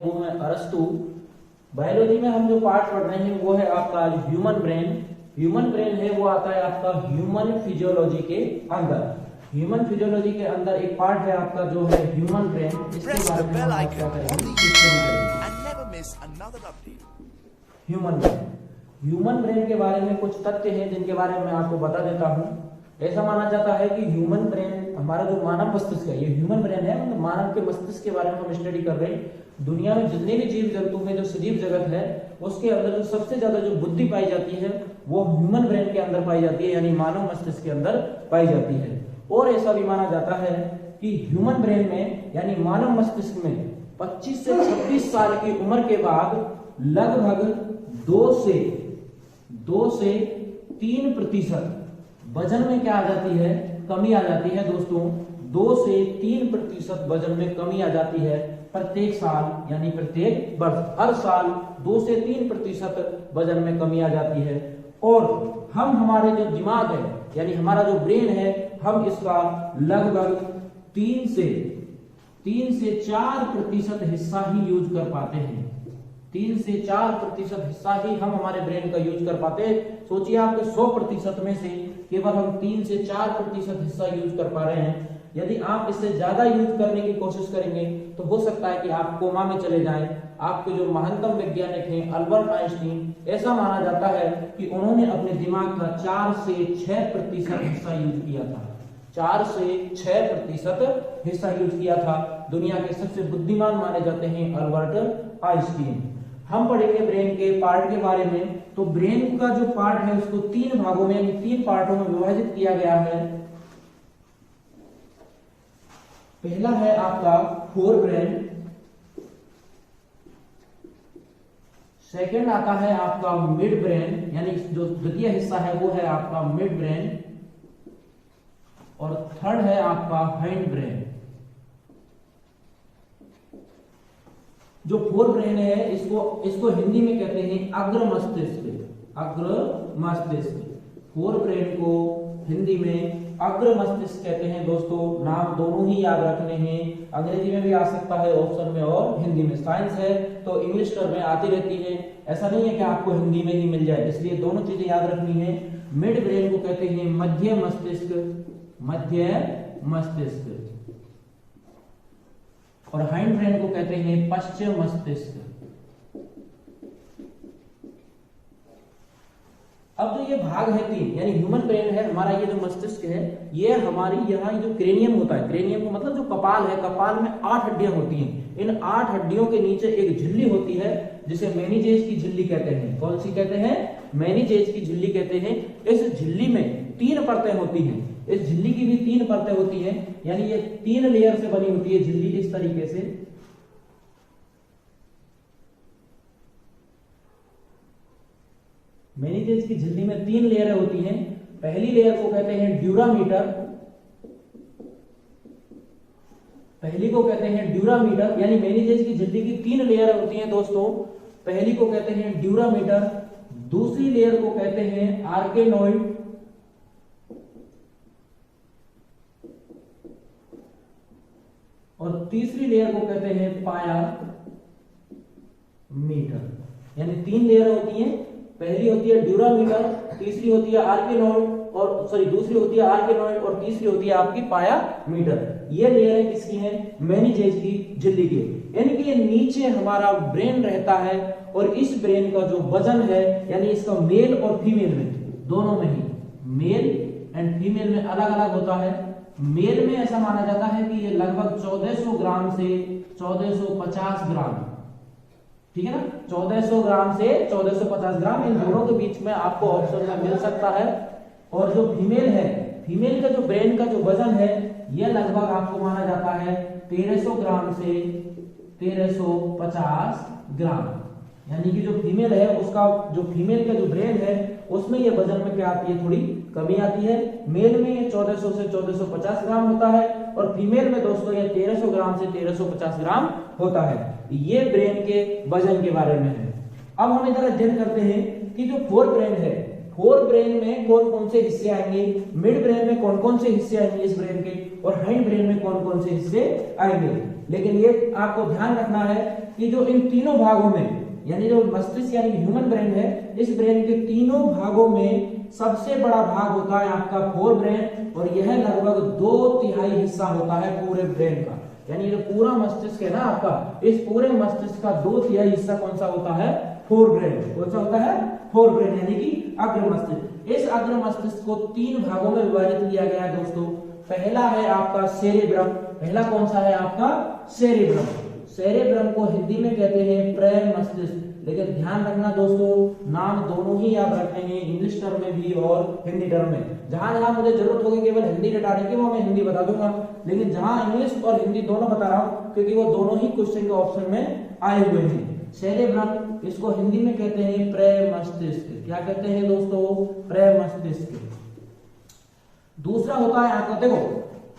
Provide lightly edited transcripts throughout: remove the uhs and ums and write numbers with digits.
वो है अरस्तु। बायोलॉजी में हम जो पार्ट पढ़ रहे हैं वो है आपका ह्यूमन ब्रेन। ह्यूमन ब्रेन है वो आता है आपका ह्यूमन फिजियोलॉजी के अंदर। ह्यूमन फिजियोलॉजी के अंदर एक पार्ट है आपका जो है ह्यूमन ब्रेन। इसके बारे में हम बात करेंगे। ह्यूमन ब्रेन, ह्यूमन ब्रेन के बारे में कुछ तथ्य हैं जिनके बारे में मैं आपको बता देता हूँ। ऐसा माना जाता है कि ह्यूमन ब्रेन हमारा जो मानव मस्तिष्क है, ये ह्यूमन ब्रेन है, मतलब मानव के मस्तिष्क के बारे में हम स्टडी कर रहे हैं। दुनिया में जितने भी जीव जंतु में जो सजीव जगत है उसके अंदर जो सबसे ज्यादा जो बुद्धि पाई जाती है वो ह्यूमन ब्रेन के अंदर पाई जाती है, यानी मानव मस्तिष्क के अंदर पाई जाती है। और ऐसा भी माना जाता है कि ह्यूमन ब्रेन में यानी मानव मस्तिष्क में 25 से 26 साल की उम्र के बाद लगभग 2 से 3% वजन में क्या आ जाती है, कमी आ जाती है दोस्तों। 2 से 3% वजन में कमी आ जाती है प्रत्येक साल, यानी प्रत्येक वर्ष, हर साल 2 से 3% वजन में कमी आ जाती है। और हम हमारे जो दिमाग है यानी हमारा जो ब्रेन है, हम इसका लगभग 3 से 4% हिस्सा ही यूज कर पाते हैं। 3 से 4% हिस्सा ही हम हमारे ब्रेन का यूज कर पाते हैं। सोचिए आपके 100% में से केवल हम 3 से 4% हिस्सा यूज कर पा रहे हैं। यदि आप इससे ज्यादा यूज करने की कोशिश करेंगे तो हो सकता है कि आप कोमा में चले जाएं। आपके जो महानतम वैज्ञानिक हैं अल्बर्ट आइंस्टीन, ऐसा माना जाता है कि उन्होंने अपने दिमाग का 4 से 6% हिस्सा यूज किया था। 4 से 6% हिस्सा यूज किया था। दुनिया के सबसे बुद्धिमान माने जाते हैं अल्बर्ट आइंस्टीन। हम पढ़ेंगे ब्रेन के पार्ट के बारे में। तो ब्रेन का जो पार्ट है उसको 3 भागों में यानी 3 पार्टों में विभाजित किया गया है। पहला है आपका फोर ब्रेन, सेकंड आता है आपका मिड ब्रेन, यानी जो द्वितीय हिस्सा है वो है आपका मिड ब्रेन, और थर्ड है आपका हाइंड ब्रेन। जो फोर ब्रेन है इसको हिंदी में कहते हैं अग्र मस्तिष्क। अग्र मस्तिष्क, फोर ब्रेन को हिंदी में अग्र मस्तिष्क कहते हैं दोस्तों। नाम दोनों ही याद रखने हैं, अंग्रेजी में भी आ सकता है ऑप्शन में और हिंदी में। साइंस है तो इंग्लिश टर्म में आती रहती है, ऐसा नहीं है कि आपको हिंदी में ही मिल जाए, इसलिए दोनों चीजें याद रखनी है। मिड ब्रेन को कहते हैं मध्य मस्तिष्क, मध्य मस्तिष्क, और हाइंड ब्रेन को कहते हैं पश्चिम मस्तिष्क। अब जो ये भाग है 3 यानी ह्यूमन ब्रेन है हमारा, ये जो मस्तिष्क है ये हमारी यहाँ जो क्रेनियम होता है, क्रेनियम को मतलब जो कपाल है, कपाल में 8 हड्डियां होती हैं। इन 8 हड्डियों के नीचे एक झिल्ली होती है जिसे मेनिजेस की झिल्ली कहते हैं। कौन सी कहते हैं? मेनिजेस की झिल्ली कहते हैं। इस झिल्ली में 3 परतें होती हैं। इस झिल्ली की भी 3 परतें होती हैं, यानी ये 3 लेयर से बनी होती है झिल्ली इस तरीके से। मेनिजेस की झिल्ली में 3 लेयर होती हैं। पहली लेयर को कहते हैं ड्यूरामीटर, पहली को कहते हैं ड्यूरामीटर, यानी मेनिजेस की झिल्ली की 3 लेयर होती हैं दोस्तों। पहली को कहते हैं ड्यूरामीटर, दूसरी लेयर को कहते हैं आर्केनोइड, और तीसरी लेयर को कहते हैं पाया मीटर। यानी 3 लेयर होती हैं। पहली होती है ड्यूरामीटर, तीसरी होती है आर्केनोइड, और दूसरी होती है आर्केनोइड, और तीसरी होती है आपकी पाया मीटर। ये लेयर किसकी है? मेनिजेस की झिल्ली की। यानी कि नीचे हमारा ब्रेन रहता है, और इस ब्रेन का जो वजन है यानी इसका मेल और फीमेल में, दोनों में ही, मेल एंड फीमेल में अलग अलग होता है। मेल में ऐसा माना जाता है कि ये लगभग 1400 ग्राम से 1450 ग्राम, ठीक है ना, 1400 ग्राम से 1450 ग्राम, इन दोनों के बीच में आपको ऑप्शन में मिल सकता है। और जो फीमेल है, फीमेल का जो ब्रेन का जो वजन है यह लगभग आपको माना जाता है 1300 ग्राम से 1350 ग्राम। यानी कि जो फीमेल है उसका, जो फीमेल का जो ब्रेन है उसमें ये वजन में क्या आती है, थोड़ी कमी आती है। मेल में ये 1400 से 1450 ग्राम होता है, और फीमेल में दोस्तों ये 1300 ग्राम से 1350 ग्राम होता है। ये ब्रेन के वजन के बारे में है। अब हम इधर अध्ययन करते हैं कि जो फोर ब्रेन है, फोर ब्रेन में कौन कौन से हिस्से आएंगे, मिड ब्रेन में कौन कौन से हिस्से आएंगे इस ब्रेन के, और हाइंड ब्रेन में कौन कौन से हिस्से आएंगे। लेकिन ये आपको ध्यान रखना है कि जो इन तीनों भागों में, यानी जो मस्तिष्क यानी ह्यूमन ब्रेन है, इस ब्रेन के तीनों भागों में सबसे बड़ा भाग होता है आपका फोर ब्रेन, और यह लगभग 2/3 हिस्सा होता है पूरे ब्रेन का। यानी जो पूरा मस्तिष्क है ना आपका, इस पूरे मस्तिष्क का 2/3 हिस्सा कौन सा होता है? Fore brain. कौन सा होता है? फोर ब्रेन, यानी कि अग्र मस्तिष्क। इस अग्र मस्तिष्क को 3 भागों में विभाजित किया गया है दोस्तों। पहला है आपका सेरेब्रम। पहला कौन सा है आपका? सेरेब्रम। सेरेब्रम को हिंदी में कहते हैं प्रेम मस्तिष्क। लेकिन ध्यान रखना दोस्तों, नाम दोनों ही याद रखने हैं, इंग्लिश टर्म में भी और हिंदी टर्म में। जहां जहां मुझे जरूरत होगी केवल हिंदी रटाने की, वो मैं हिंदी बता दूंगा, लेकिन जहां इंग्लिश और हिंदी दोनों बता रहा हूं, क्योंकि वो दोनों ही क्वेश्चन के ऑप्शन में आए हुए हैं। सेरेब्रम, इसको हिंदी में कहते हैं प्रेम मस्तिष्क। क्या कहते हैं दोस्तों? प्रेम मस्तिष्क। दूसरा होता है आपका, देखो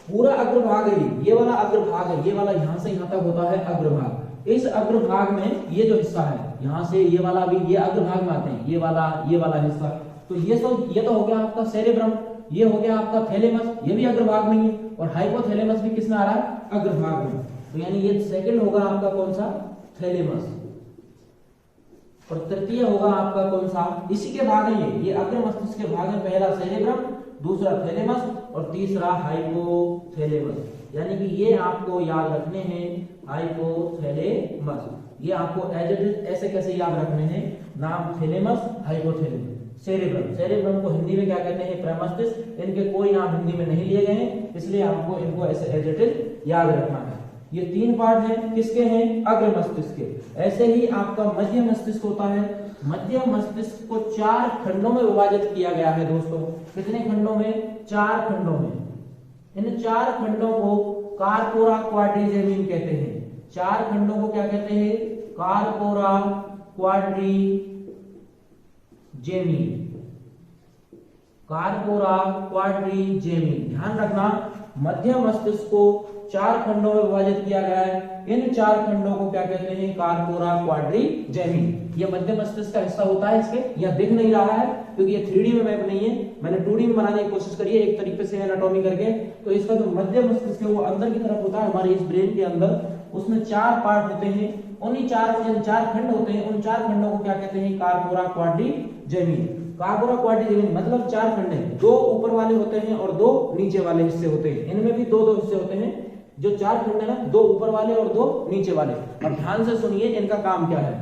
पूरा अग्रभाग है, ये वाला अग्रभाग है, ये वाला यहां से यहां तक होता है अग्रभाग। इस अग्रभाग में ये जो हिस्सा है, यहां से ये वाला भी ये अग्रभाग में आते हैं, ये वाला हिस्सा। तो ये तो हो गया आपका सेरेब्रम, ये हो गया आपका थैलेमस, ये भी अग्रभाग में है, और हाइपोथैलेमस भी किसमें आ रहा है? अग्रभाग में। तो यानी ये सेकंड होगा आपका कौन सा? थैलेमस। और तृतीय होगा आपका कौन सा? इसी के भाग है ये अग्र मस्तिष्क के भाग में। पहला सेरेब्रम, दूसरा थैलेमस और तीसरा हाइपोथैलेमस। यानी कि ये आपको याद रखने हैं, हाइपोथैलेमस। ये आपको एज इट इज ऐसे कैसे याद रखने हैं? नाम थैलेमस, हाइपोथैलेमस, सेरेब्रम। सेरेब्रम को हिंदी में क्या कहते हैं? प्रेम मस्तिष्क। इनके कोई नाम हिंदी में नहीं लिए गए हैं, इसलिए आपको इनको ऐसे एज इट इज याद रखना है। ये 3 पार्ट हैं, किसके हैं? अग्र मस्तिष्क के। ऐसे ही आपका मध्य मस्तिष्क होता है। मध्य मस्तिष्क को 4 खंडों में विभाजित किया गया है दोस्तों। कितने खंडों में? 4 खंडों में। इन 4 खंडों को कार्पोरा क्वाड्रिजेमिन कहते हैं। 4 खंडों को क्या कहते हैं? कार्पोरा क्वाड्रिजेमिन। कार्पोरा क्वाड्रिजेमिन। ध्यान रखना, मध्य मस्तिष्क को 4 खंडों में विभाजित किया गया है। इन 4 खंडों को क्या कहते हैं? कार्पोरा क्वाड्रिजेमिन। ये मध्य मस्तिष्क का हिस्सा होता है। इसके यह दिख नहीं रहा है क्योंकि ये 3D में मैप नहीं है, मैंने 2D में बनाने की कोशिश करी है एक तरीके से एनाटॉमी करके। तो इसका जो मध्य मस्तिष्क है वो अंदर की तरफ होता है हमारे इस ब्रेन के अंदर। उसमें 4 पार्ट होते हैं, उन्हीं 4 खंड होते हैं। उन 4 खंडों को क्या कहते हैं? कार्पोरा क्वाड्रिजेमिन। कार्पोरा क्वाड्रिजेमिन मतलब 4 खंड हैं, 2 ऊपर वाले होते हैं और 2 नीचे वाले हिस्से होते हैं। इनमें भी 2-2 हिस्से होते हैं। जो 4 खंड है ना, 2 ऊपर वाले और 2 नीचे वाले। अब ध्यान से सुनिए इनका काम क्या है।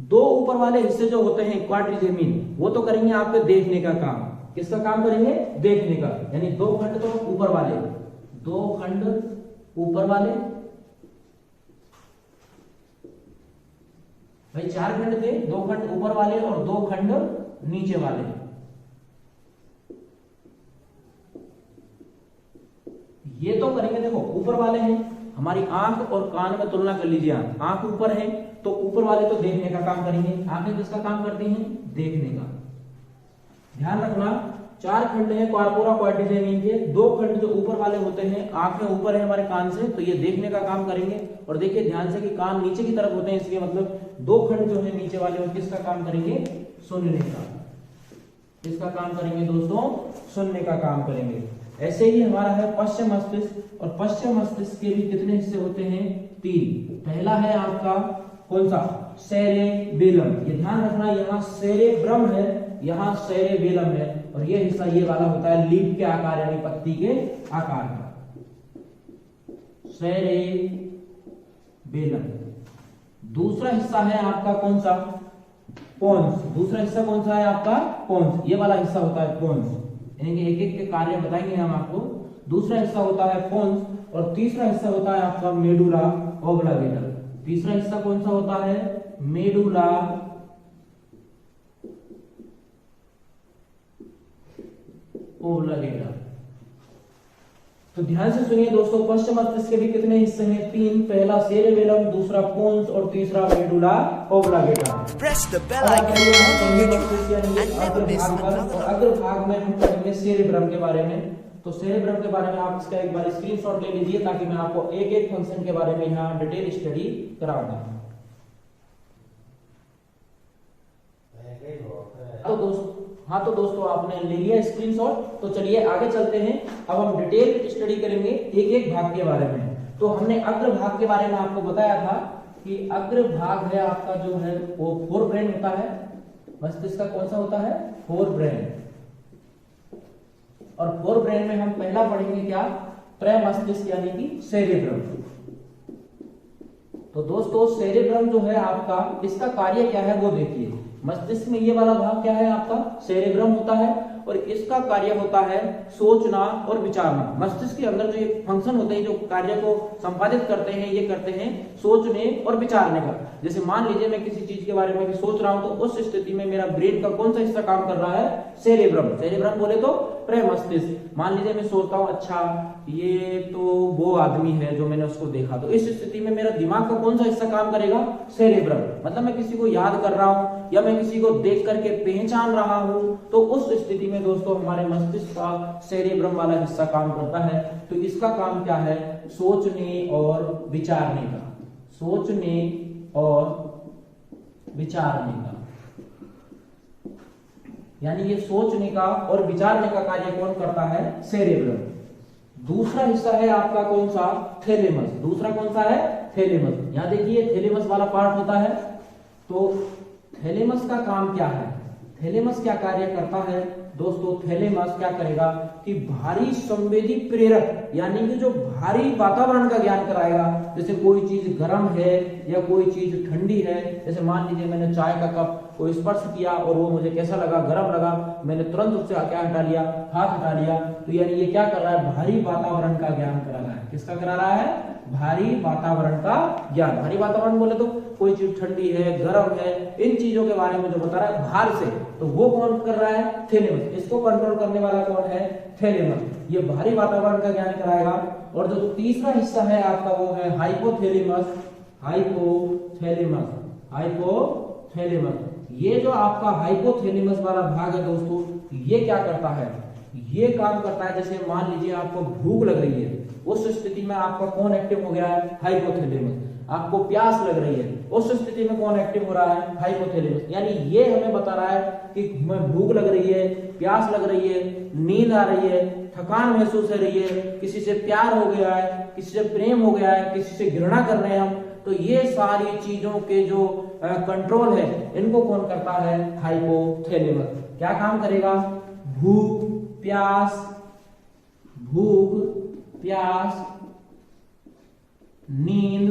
2 ऊपर वाले हिस्से जो होते हैं क्वाड्रिजेमिन, वो तो करेंगे आपके देखने का काम। किसका काम करेंगे? देखने का। यानी 2 खंड तो ऊपर वाले, 2 खंड ऊपर वाले, भाई 4 खंड थे, 2 खंड ऊपर वाले और 2 खंड नीचे वाले। ये तो करेंगे, देखो ऊपर वाले हैं, हमारी आंख और कान में तुलना कर लीजिए। आंख ऊपर है तो ऊपर वाले तो देखने का काम करेंगे। आंखें किसका काम करती हैं? देखने का। ध्यान रखना, 4 खंड है कार्पोरा क्वाड्रिजेमिन के। 2 खंड जो ऊपर वाले होते हैं, आंखें ऊपर है हमारे कान से, तो ये देखने का काम करेंगे। और देखिए ध्यान से कि कान नीचे की तरफ होते हैं, इसलिए मतलब 2 खंड जो है नीचे वाले, वो किसका काम करेंगे? सुनने का। किसका काम करेंगे दोस्तों? सुनने का काम करेंगे। ऐसे ही हमारा है पश्चिम मस्तिष्क। और पश्चिम मस्तिष्क के भी कितने हिस्से होते हैं? 3। पहला है आपका कौन सा? सेरेबेलम। ये ध्यान रखना, यहाँ सेरेब्रम है, यहाँ सेरेबेलम है, और ये हिस्सा ये वाला होता है लीफ के आकार यानी पत्ती के आकार का। सेरेबेलम। दूसरा हिस्सा है आपका कौन सा? पोन्स। दूसरा हिस्सा कौन सा है आपका? पोन्स। ये वाला हिस्सा होता है पोन्स। इनके एक-एक के कार्य बताएंगे हम आपको। दूसरा हिस्सा होता है पोन्स, और तीसरा हिस्सा होता है आपका मेडुला ऑब्लांगेटा। तीसरा हिस्सा कौन सा होता है? Medulla oblongata. तो ध्यान से सुनिए दोस्तों, पश्चिम मस्तिष्क के भी कितने हिस्से हैं? 3। पहला सेरेबेलम, दूसरा पोन्स और तीसरा मेडुला ऑब्लांगेटा। अग्रभाग में हम पढ़ेंगे सेरेब्रम के बारे में। तो सेरेब्रम के बारे में आप इसका एक बार स्क्रीनशॉट ले लीजिए, ताकि मैं आपको एक-एक फंक्शन के बारे में यहाँ डिटेल स्टडी कराऊंगा। तो दोस्तों आपने ले लिया स्क्रीनशॉट, तो चलिए आगे चलते हैं। अब हम डिटेल स्टडी करेंगे एक-एक भाग के बारे में। तो हमने अग्रभाग के बारे में आपको बताया था कि अग्रभाग है आपका जो है वो फोर ब्रेन होता है। मस्तिष्क का कौन सा होता है? Fore brain. और फोर ब्रेन में हम पहला पढ़ेंगे क्या? प्रमस्तिष्क यानी कि सेरेब्रम। तो दोस्तों सेरेब्रम जो है आपका, इसका कार्य क्या है वो देखिए। मस्तिष्क में ये वाला भाग क्या है आपका? सेरेब्रम होता है और इसका कार्य होता है सोचना और विचारना। मस्तिष्क के अंदर जो ये फंक्शन होते हैं, जो कार्य को संपादित करते हैं, ये करते हैं सोचने और विचारने का। जैसे मान लीजिए मैं किसी चीज के बारे में भी सोच रहा हूं, तो उस स्थिति में मेरा ब्रेन का कौन सा हिस्सा काम कर रहा है? सेरेब्रम। सेरेब्रम बोले तो प्रमस्तिष्क। मान लीजिए मैं सोचता हूं अच्छा ये तो वो आदमी है जो मैंने उसको देखा, तो इस स्थिति में मेरा दिमाग का कौन सा हिस्सा काम करेगा? सेरेब्रम। मतलब मैं किसी को याद कर रहा हूं या मैं किसी को देख करके पहचान रहा हूं, तो उस स्थिति में दोस्तों हमारे मस्तिष्क का सेरेब्रम वाला हिस्सा काम करता है। तो इसका काम क्या है? सोचने और विचारने का। सोचने और विचारने का, यानी ये सोचने का और विचारने का कार्य कौन करता है? सेरेब्रम। दूसरा हिस्सा है आपका कौन सा? थैलेमस। दूसरा कौन सा है? थैलेमस। यहां देखिए थैलेमस वाला पार्ट होता है। तो थैलेमस का काम क्या है? थैलेमस क्या कार्य करता है दोस्तों? थैलेमस क्या करेगा कि भारी संवेदी प्रेरक, यानी कि जो भारी वातावरण का ज्ञान कराएगा। जैसे कोई चीज गर्म है या कोई चीज ठंडी है। जैसे मान लीजिए मैंने चाय का कप को स्पर्श किया और वो मुझे कैसा लगा? गर्म लगा। मैंने तुरंत उससे क्या हटा लिया? हाथ हटा लिया। तो यानी ये क्या कर रहा है? भारी वातावरण का ज्ञान करा रहा है। किसका करा रहा है? भारी वातावरण का ज्ञान। भारी वातावरण बोले तो कोई चीज ठंडी है, गर्म है, इन चीजों के बारे में जो बता रहा है बाहर से, तो वो कौन कर रहा है? थैलेमस। इसको कंट्रोल करने वाला कौन है? थैलेमस। ये भारी वातावरण का ज्ञान कराएगा। और जो तीसरा हिस्सा है आपका वो है हाइपोथैलेमस। हाइपोथैलेमस। हाइपोथैलेमस। ये जो आपका हाइपोथैलेमस वाला भाग है दोस्तों, ये क्या करता है? ये काम करता है, जैसे मान लीजिए आपको भूख लग रही है, उस स्थिति में आपका कौन एक्टिव हो गया है? हाइपोथैलेमस। आपको प्यास लग रही है, उस स्थिति में कौन एक्टिव हो रहा है? हाइपोथैलेमस। यानी ये हमें बता रहा है कि हमें भूख लग रही है, प्यास लग रही है, नींद आ रही है, थकान महसूस हो रही है, किसी से प्यार हो गया है, किसी से प्रेम हो गया है, किसी से घृणा कर रहे हैं हम, तो ये सारी चीजों के जो कंट्रोल है, इनको कौन करता है? हाइपोथैलेमस। क्या काम करेगा? भूख प्यास, नींद,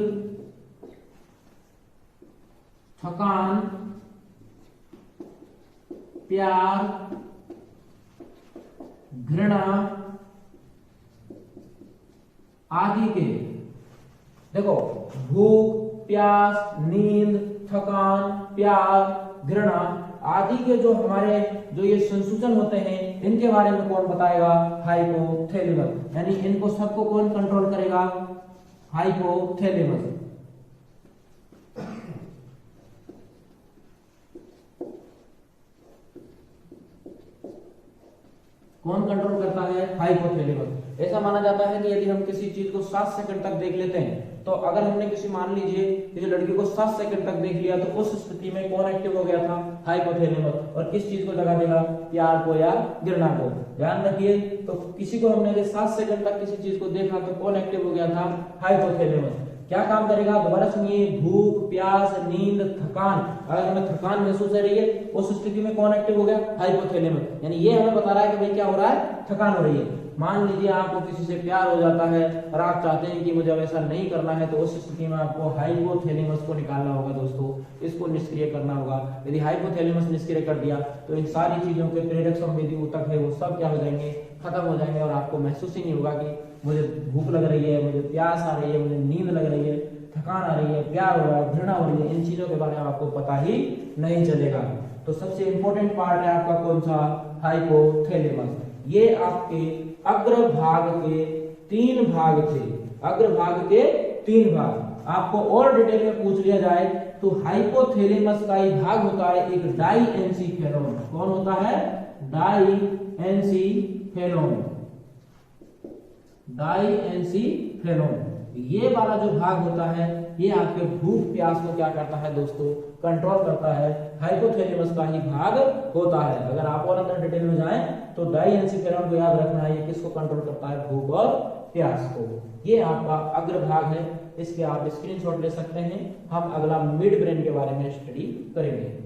थकान, प्यार, घृणा आदि के, देखो भूख, प्यास, नींद, थकान, प्यार, घृणा आदि के जो हमारे जो ये संसूचन होते हैं, इनके बारे में कौन बताएगा? हाइपोथैलेमस। यानी इनको सबको कौन कंट्रोल करेगा? हाइपोथैलेमस। कौन कंट्रोल करता है? हाइपोथैलेमस। ऐसा माना जाता है कि यदि हम किसी चीज को 7 सेकंड तक देख लेते हैं, तो अगर हमने किसी मान लीजिए किसी लड़की को 7 सेकंड तक देख लिया, तो उस स्थिति में कौन एक्टिव हो गया था? हाइपोथैलेमस। और किस चीज को जगा देगा? प्यार को या घृणा को। ध्यान रखिए, तो किसी को हमने 7 सेकंड तक किसी चीज को देखा तो कौन एक्टिव हो गया था? हाइपोथैलेमस। क्या काम करेगा? दोबारा सुनिए, भूख, प्यास, नींद, थकान। अगर हमें थकान महसूस हो रही है, उस स्थिति में कौन एक्टिव हो गया? हाइपोथैलेमस। यानी ये हमें बता रहा है कि भाई क्या हो रहा है? थकान हो रही है। मान लीजिए आपको किसी से प्यार हो जाता है और आप चाहते हैं कि मुझे ऐसा नहीं करना है, तो उस स्थिति में आपको हाइपोथैलेमस को निकालना होगा दोस्तों, इसको निष्क्रिय करना होगा। यदि हाइपोथैलेमस निष्क्रिय कर दिया तो इन सारी चीजों के प्रेरक संवेदी ऊतक है वो सब क्या हो जाएंगे? खत्म हो जाएंगे और आपको महसूस ही नहीं होगा कि मुझे भूख लग रही है, मुझे प्यास आ रही है, मुझे नींद लग रही है, थकान आ रही है, प्यार हो रहा है, घृणा हो रही है। इन चीजों के बारे में आपको पता ही नहीं चलेगा। तो सबसे इंपॉर्टेंट पार्ट है आपका कौन सा? हाइपोथैलेमस। ये आपके अग्रभाग के 3 भाग थे। अग्रभाग के 3 भाग। आपको और डिटेल में पूछ लिया जाए तो हाइपोथैलेमस का ही भाग होता है एक डाइएन्सिफेलोन। कौन होता है? डाइएन्सिफेलोन। डाइएन्सिफेलोन। ये वाला जो भाग होता है, ये आपके भूख प्यास को क्या करता है दोस्तों? कंट्रोल करता है। हाइपोथैलेमस का ही भाग होता है। अगर आप और अंदर डिटेल में जाएं तो डाइएन्सिफेलोन को याद रखना है, ये किसको कंट्रोल करता है? भूख और ट्यास्को। ये आपका अग्रभाग है, इसके आप स्क्रीनशॉट ले सकते हैं। हम अगला मिड ब्रेन के बारे में स्टडी करेंगे।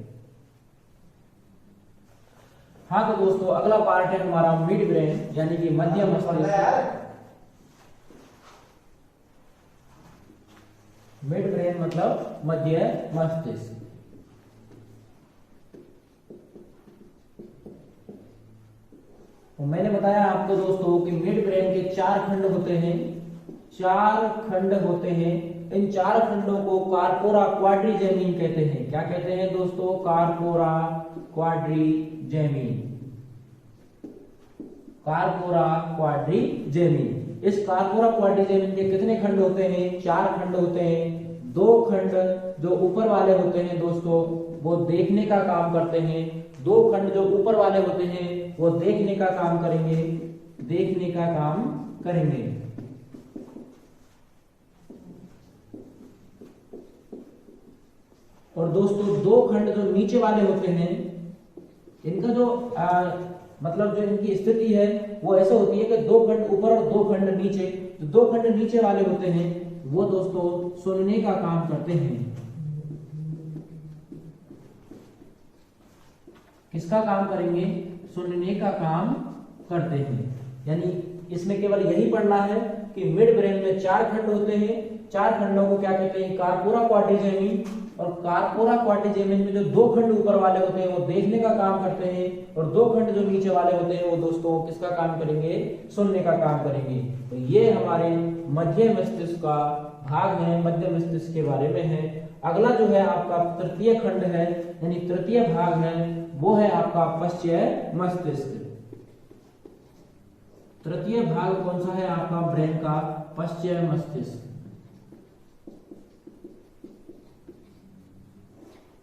हाँ तो दोस्तों अगला पार्ट है हमारा मिड ब्रेन यानी कि मध्य मस्तिष्क। मिड ब्रेन मतलब मध्य मस्तिष्क। तो मैंने बताया आपको दोस्तों कि मिड ब्रेन के 4 खंड होते हैं, 4 खंड होते हैं। इन 4 खंडों को कार्पोरा क्वाड्रिजेमिन कहते हैं। क्या कहते हैं दोस्तों? कार्पोरा क्वाड्रिजेमिन। कार्पोरा क्वाड्रिजेमिन। इस कार्पोरा क्वाड्रिजेमिन के कितने खंड होते हैं? 4 खंड होते हैं। 2 खंड जो ऊपर वाले होते हैं दोस्तों वो देखने का काम करते हैं। 2 खंड जो ऊपर वाले होते हैं वो देखने का काम करेंगे, देखने का काम करेंगे। और दोस्तों 2 खंड जो नीचे वाले होते हैं इनका जो मतलब जो इनकी स्थिति है वो ऐसे होती है कि 2 खंड ऊपर और 2 खंड नीचे। तो 2 खंड नीचे वाले होते हैं वो दोस्तों सुनने का काम करते हैं। किसका काम करेंगे? सुनने का काम करते हैं। यानी इसमें केवल यही पढ़ना है कि मिड ब्रेन में 4 खंड होते हैं। 4 खंडों को क्या कहते हैं? कार्पोरा क्वाड्रिजेमिन। और कार्पोरा क्वाड्रिजेमिन में जो 2 खंड ऊपर वाले होते हैं वो देखने का काम करते हैं और 2 खंड जो नीचे वाले होते हैं वो दोस्तों किसका काम करेंगे? सुनने का काम करेंगे। तो ये हमारे मध्य मस्तिष्क का भाग है, मध्य मस्तिष्क के बारे में है। अगला जो है आपका तृतीय खंड है यानी तृतीय भाग है वो है आपका पश्च मस्तिष्क। तृतीय भाग कौन सा है आपका ब्रेन का? पश्च मस्तिष्क।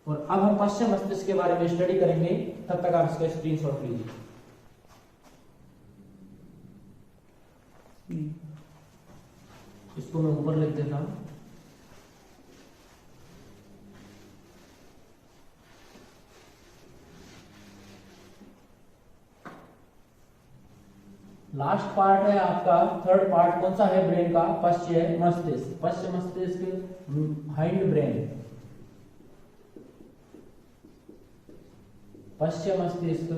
और अब हम पश्चिम मस्तिष्क के बारे में स्टडी करेंगे, तब तक आप इसका स्क्रीनशॉट लीजिए। इसको मैं ऊपर लिख देता हूं। लास्ट पार्ट है आपका, थर्ड पार्ट कौन सा है ब्रेन का? पश्चिम मस्तिष्क। पश्चिम मस्तिष्क हाइंड ब्रेन। पश्चिम मस्तिष्क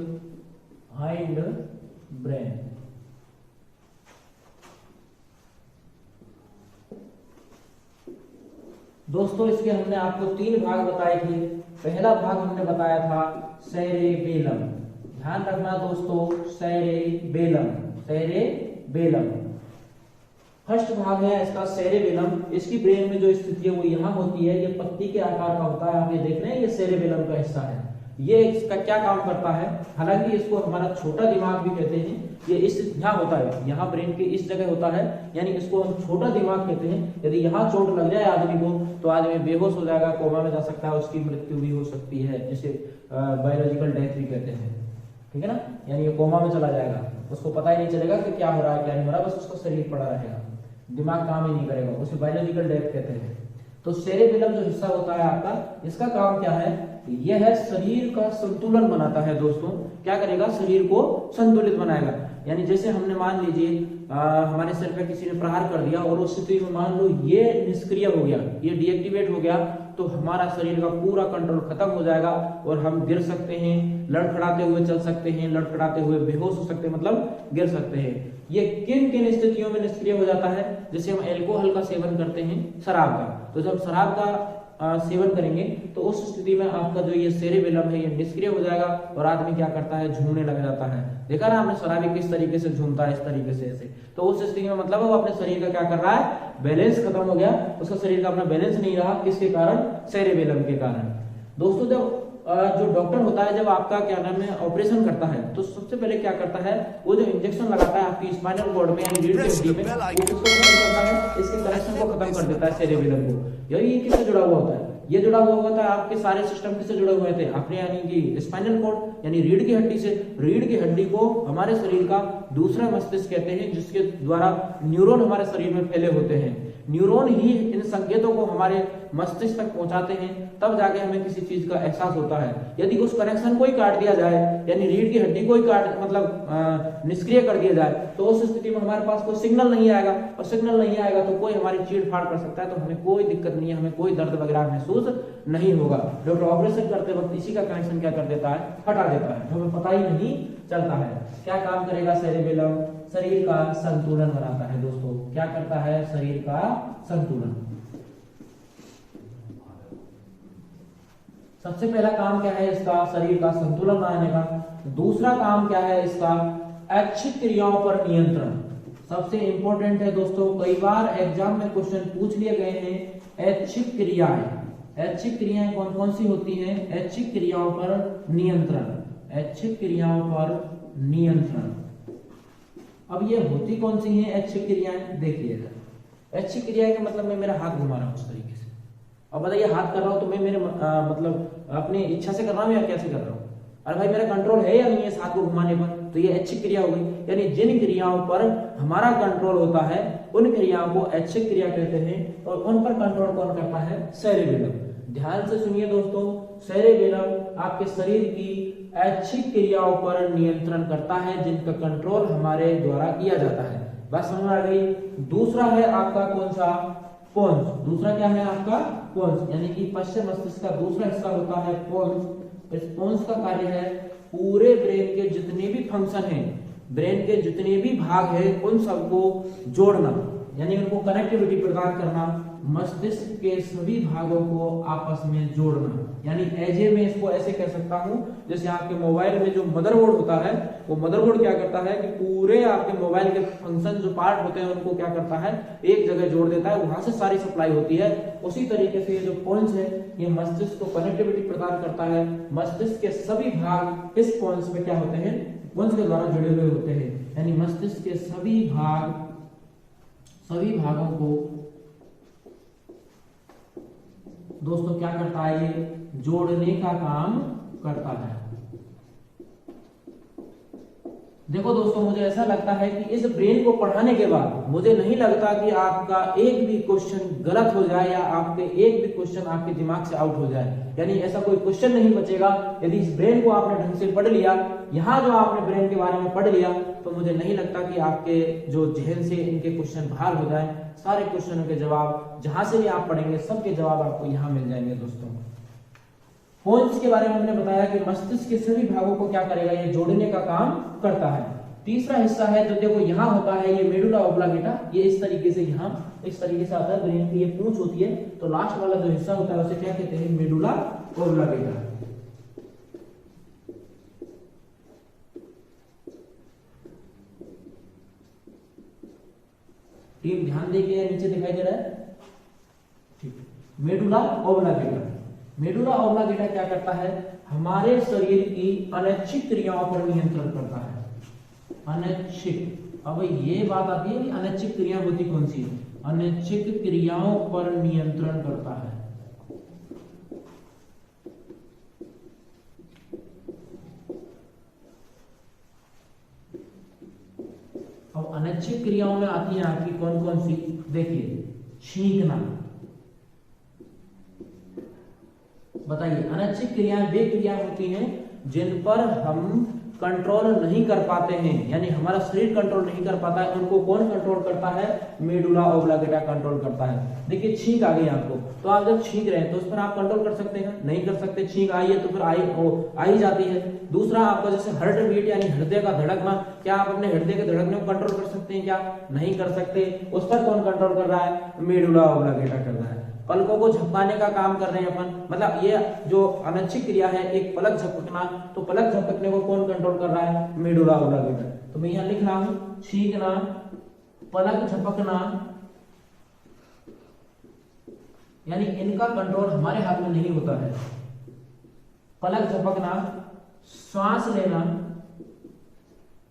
हाइंड ब्रेन। दोस्तों इसके हमने आपको 3 भाग बताए थे। पहला भाग हमने बताया था सेरेबेलम। ध्यान रखना दोस्तों, सेरेबेलम, सेरेबेलम फर्स्ट भाग है इसका सेरेबेलम। इसकी ब्रेन में जो स्थिति है वो यहाँ होती है, ये पत्ती के आकार का होता है। आप ये देख रहे हैं ये सेरेबेलम का हिस्सा है। ये इसका क्या काम करता है? हालांकि इसको हमारा छोटा दिमाग भी कहते हैं। ये इस यहाँ होता है, यहाँ ब्रेन के इस जगह होता है, यानी इसको हम छोटा दिमाग कहते हैं। यदि यहाँ चोट लग जाए आदमी को तो आदमी बेहोश हो जाएगा, कोमा में जा सकता है, उसकी मृत्यु भी हो सकती है, जिसे बायोलॉजिकल डेथ भी कहते हैं। ठीक है ना? यानी ये कोमा में चला जाएगा, उसको पता ही नहीं चलेगा कि क्या हो रहा है क्या नहीं हो रहा, बस उसका शरीर पड़ा रहेगा, दिमाग काम ही नहीं करेगा, उसे बायोलॉजिकल डेथ कहते हैं। तो सेरेबेलम जो हिस्सा होता है आपका, इसका काम क्या है? यह है शरीर का संतुलन बनाता है दोस्तों। क्या करेगा? शरीर को संतुलित बनाएगा। यानी जैसे हमने मान लीजिए हमारे सिर पे किसी ने प्रहार कर दिया और उस स्थिति में मान लो ये निष्क्रिय हो गया, ये डीएक्टिवेट हो गया, तो हमारा शरीर का पूरा कंट्रोल खत्म हो जाएगा और हम गिर सकते हैं, लड़खड़ाते हुए चल सकते हैं, लड़खड़ाते हुए बेहोश हो सकते हैं, मतलब गिर सकते हैं। ये किन किन स्थितियों में निष्क्रिय हो जाता है? जैसे हम अल्कोहल का सेवन करते हैं, शराब का, तो जब शराब का सेवन करेंगे तो उस स्थिति में आपका जो ये सेरेबेलम है ये निष्क्रिय हो जाएगा और आदमी क्या करता है? झूमने लग जाता है। देखा ना आपने शराबी किस तरीके से झूमता है? इस तरीके से ऐसे। तो उस स्थिति में मतलब वो अपने शरीर का क्या कर रहा है? बैलेंस खत्म हो गया, उसका शरीर का अपना बैलेंस नहीं रहा। किसके कारण? सेरेबेलम के कारण। दोस्तों जब जो डॉक्टर होता है, जब आपका क्या नाम है ऑपरेशन करता है, तो सबसे पहले क्या करता है? वो जो इंजेक्शन लगाता है आपकी स्पाइनल कॉर्ड में, रीढ़ की हड्डी में, वो किसको खत्म करता है? इसके कनेक्शन को खत्म कर देता है, सेरेबेलम को। यही किससे जुड़ा हुआ होता है? ये जुड़ा हुआ होता है आपके सारे सिस्टम किससे जुड़े हुए थे? आपने यानी कि स्पाइनल कॉर्ड यानी रीढ़ की हड्डी से। रीढ़ की हड्डी को हमारे शरीर का दूसरा मस्तिष्क कहते हैं, जिसके द्वारा न्यूरॉन हमारे शरीर में फैले होते हैं। न्यूरॉन ही इन संकेतों को हमारे मस्तिष्क तक पहुंचाते हैं, तब जाके हमें किसी चीज का एहसास होता है। यदि उस कनेक्शन को ही काट दिया जाए, यानी रीढ़ की हड्डी को ही काट मतलब निष्क्रिय कर दिया जाए, तो उस स्थिति में हमारे पास कोई सिग्नल नहीं आएगा, और सिग्नल नहीं आएगा तो कोई हमारी चीड़ फाड़ कर सकता है, तो हमें कोई दिक्कत नहीं है, हमें कोई दर्द वगैरह महसूस नहीं होगा। डॉक्टर ऑपरेशन करते वक्त इसी का कनेक्शन क्या कर देता है, हटा देता है, हमें पता ही नहीं चलता है। क्या काम करेगा सेरेबेलम, शरीर का संतुलन बनाता है दोस्तों। क्या करता है, शरीर का संतुलन। सबसे पहला काम क्या है इसका, शरीर का संतुलन बनाने का। दूसरा काम क्या है इसका, ऐच्छिक क्रियाओं पर नियंत्रण। सबसे इंपॉर्टेंट है दोस्तों, कई बार एग्जाम में क्वेश्चन पूछ लिए गए हैं, ऐच्छिक क्रियाएं। ऐच्छिक क्रियाएं कौन कौन सी होती हैं, ऐच्छिक क्रियाओं पर नियंत्रण, ऐच्छिक क्रियाओं पर नियंत्रण। अब ये होती कौन सी हैं ऐच्छिक क्रियाएं, देखिएगा। ऐच्छिक क्रियाएं का मतलब मैं मेरा हाथ घुमा रहा हूं उस तरीके से, अब बताइए हाथ कर रहा हूं तो मैं मेरे मतलब अपनी इच्छा से कर रहा हूं या कैसे कर रहा हूं, अरे भाई मेरा कंट्रोल है या नहीं है इस हाथ को घुमाने पर, तो ये ऐच्छिक क्रिया हो गई। यानी जिन क्रियाओं पर हमारा कंट्रोल होता है उन क्रियाओं को ऐच्छिक क्रिया कहते हैं, और उन पर कंट्रोल कौन करता है, सेरेबेलम। ध्यान से सुनिए दोस्तों, सेरेबेलम आपके शरीर की ऐच्छिक क्रियाओं पर नियंत्रण करता है, जिनका कंट्रोल हमारे द्वारा किया जाता है। बात समझ आ गई। दूसरा है आपका कौन सा, पोन्स। दूसरा क्या है आपका, पोन्स, यानी कि पश्चिम मस्तिष्क का दूसरा हिस्सा होता है पोन्स। इस पोन्स का कार्य है पूरे ब्रेन के जितने भी फंक्शन हैं, ब्रेन के जितने भी भाग हैं, उन सबको जोड़ना, यानी उनको कनेक्टिविटी प्रदान करना, मस्तिष्क के सभी भागों को आपस में जोड़ना। यानी एजे में इसको ऐसे कह सकता हूं, जैसे आपके मोबाइल में जो मदरबोर्ड होता है, वो मदरबोर्ड क्या करता है कि पूरे आपके मोबाइल के फंक्शन जो पार्ट होते हैं उनको क्या करता है, एक जगह जोड़ देता है, वहां से सारी सप्लाई होती है। उसी तरीके से ये जो पोन्स है, ये मस्तिष्क को कनेक्टिविटी प्रदान करता है। मस्तिष्क के सभी भाग इस पोन्स में क्या होते हैं, पोन्स के द्वारा जुड़े हुए होते हैं। यानी मस्तिष्क के सभी भागों को दोस्तों क्या करता है, ये जोड़ने का काम करता है। देखो दोस्तों, मुझे ऐसा लगता है कि इस ब्रेन को पढ़ाने के बाद मुझे नहीं लगता कि आपका एक भी क्वेश्चन गलत हो जाए, या आपके एक भी क्वेश्चन आपके दिमाग से आउट हो जाए। यानी ऐसा कोई क्वेश्चन नहीं बचेगा यदि इस ब्रेन को आपने ढंग से पढ़ लिया। यहाँ जो आपने ब्रेन के बारे में पढ़ लिया, तो मुझे नहीं लगता कि आपके जो जहन से इनके क्वेश्चन बाहर हो जाए। सारे क्वेश्चनों के जवाब जहां से भी आप पढ़ेंगे, सबके जवाब आपको यहाँ मिल जाएंगे दोस्तों। पोन्स के बारे में हमने बताया कि मस्तिष्क के सभी भागों को क्या करेगा, ये जोड़ने का काम करता है। तीसरा हिस्सा है, तो देखो यहाँ होता है ये मेडुला ऑब्लांगेटा, ये इस तरीके से यहाँ इस तरीके से आता है, ब्रेन की ये पूंछ होती है, तो लास्ट वाला जो हिस्सा होता है उसे क्या कहते हैं, मेडुला ऑब्लांगेटा। टीम ध्यान देखिए, नीचे दिखाई दे रहा है, ठीक, मेडुला ऑब्लांगेटा। मेडुला ऑब्लांगेटा क्या करता है, हमारे शरीर की अनैच्छिक क्रियाओं पर नियंत्रण करता है। अनैच्छिक, अब ये बात आती है कि अनैच्छिक क्रिया होती कौन सी है, अनैच्छिक क्रियाओं पर नियंत्रण करता है। अब अनैच्छिक क्रियाओं में आती है आपकी कौन कौन सी, देखिए, छींकना। बताइए, अनैच्छिक क्रियाएं वे क्रिया होती हैं जिन पर हम कंट्रोल नहीं कर पाते हैं, यानी हमारा शरीर कंट्रोल नहीं कर पाता है, उनको कौन कंट्रोल करता है, मेडुला ऑब्लांगेटा कंट्रोल करता है। देखिए छींक आ गई आपको, तो आप जब छींक रहे हैं तो उस पर आप कंट्रोल कर सकते हैं, नहीं कर सकते। छींक आई है तो फिर आ ही जाती है। दूसरा आपका जैसे हार्ट बीट यानी हृदय का धड़कना, क्या आप अपने हृदय के धड़कने को कंट्रोल कर सकते हैं, क्या नहीं कर सकते। उस पर कौन कंट्रोल कर रहा है, मेडुला ऑब्लांगेटा कर रहा है। पलकों को झपकाने का काम कर रहे हैं अपन, मतलब ये जो अनैच्छिक क्रिया है, एक पलक झपकना, तो पलक झपकने को कौन कंट्रोल कर रहा है, मेडुला ऑब्लांगेटा। तो मैं यहां लिख रहा हूं, छींकना, पलक झपकना, यानी इनका कंट्रोल हमारे हाथ में नहीं होता है। पलक झपकना, श्वास लेना।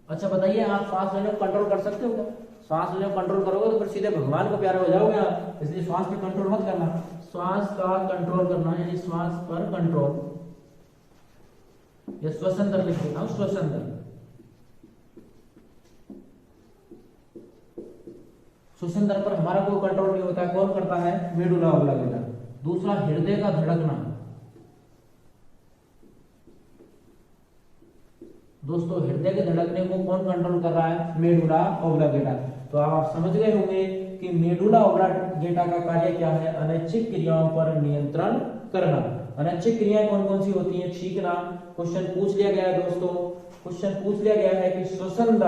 अच्छा बताइए, आप श्वास लेने को कंट्रोल कर सकते हो क्या? श्वास लेने को कंट्रोल करोगे तो फिर सीधे भगवान को प्यारे हो जाओगे आप, इसलिए श्वास पे कंट्रोल मत करना। श्वास का कंट्रोल करना, यानी श्वास पर कंट्रोल, या श्वसन दर लिख देता हूं, श्वसन दर। श्वसन दर पर हमारा कोई कंट्रोल नहीं होता है, कौन करता है, मेडुला ऑब्लांगेटा। दूसरा हृदय का धड़कना। दोस्तों हृदय के धड़कने को कौन कंट्रोल कर रहा है? मेडुला ऑब्लिगेटा। तो आप समझ गए होंगे कि मेडुला ऑब्लिगेटा का कार्य क्या है? अनैच्छिक क्रियाओं पर नियंत्रण करना। अनैच्छिक क्रियाएं कौन कौन सी होती हैं? छींकना। क्वेश्चन पूछ लिया गया है दोस्तों, क्वेश्चन पूछ लिया गया है कि श्वसन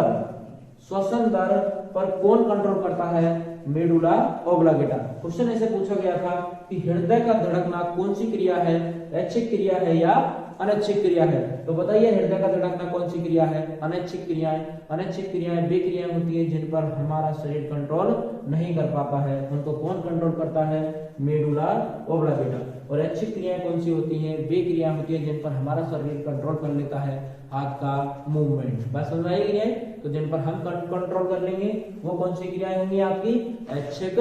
दर पर कौन कंट्रोल करता है? मेडुला ऑब्लिगेटा। क्वेश्चन ऐसे पूछा गया था कि हृदय का धड़कना कौन सी क्रिया है? ऐच्छिक क्रिया है या अनैच्छिक क्रिया है? तो बताइए हृदय का धड़कना कौन सी क्रिया है? अनैच्छिक क्रियाएं। अनैच्छिक क्रियाएं वे क्रियाएं होती हैं जिन पर हमारा शरीर कंट्रोल नहीं कर पाता है, उनको कौन कंट्रोल करता है? मेडुला ऑब्लिगेटा। और ऐच्छिक क्रियाएं कौन सी होती हैं? वे क्रियाएं होती हैं जिन पर हमारा शरीर कंट्रोल कर लेता है, हाथ का मूवमेंट। बात समझ आई कि नहीं? तो जिन पर हम कंट्रोल कर लेंगे वो कौन सी क्रियाएं होंगी? आपकी ऐच्छिक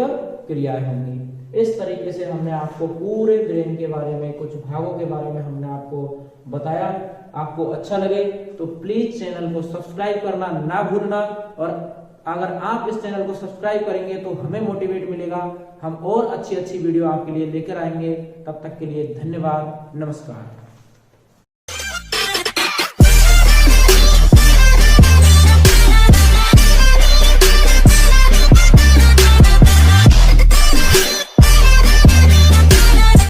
क्रियाएं होंगी। इस तरीके से हमने आपको पूरे ब्रेन के बारे में, कुछ भागों के बारे में हमने आपको बताया। आपको अच्छा लगे तो प्लीज चैनल को सब्सक्राइब करना ना भूलना, और अगर आप इस चैनल को सब्सक्राइब करेंगे तो हमें मोटिवेट मिलेगा, हम और अच्छी अच्छी वीडियो आपके लिए लेकर आएंगे। तब तक के लिए धन्यवाद, नमस्कार।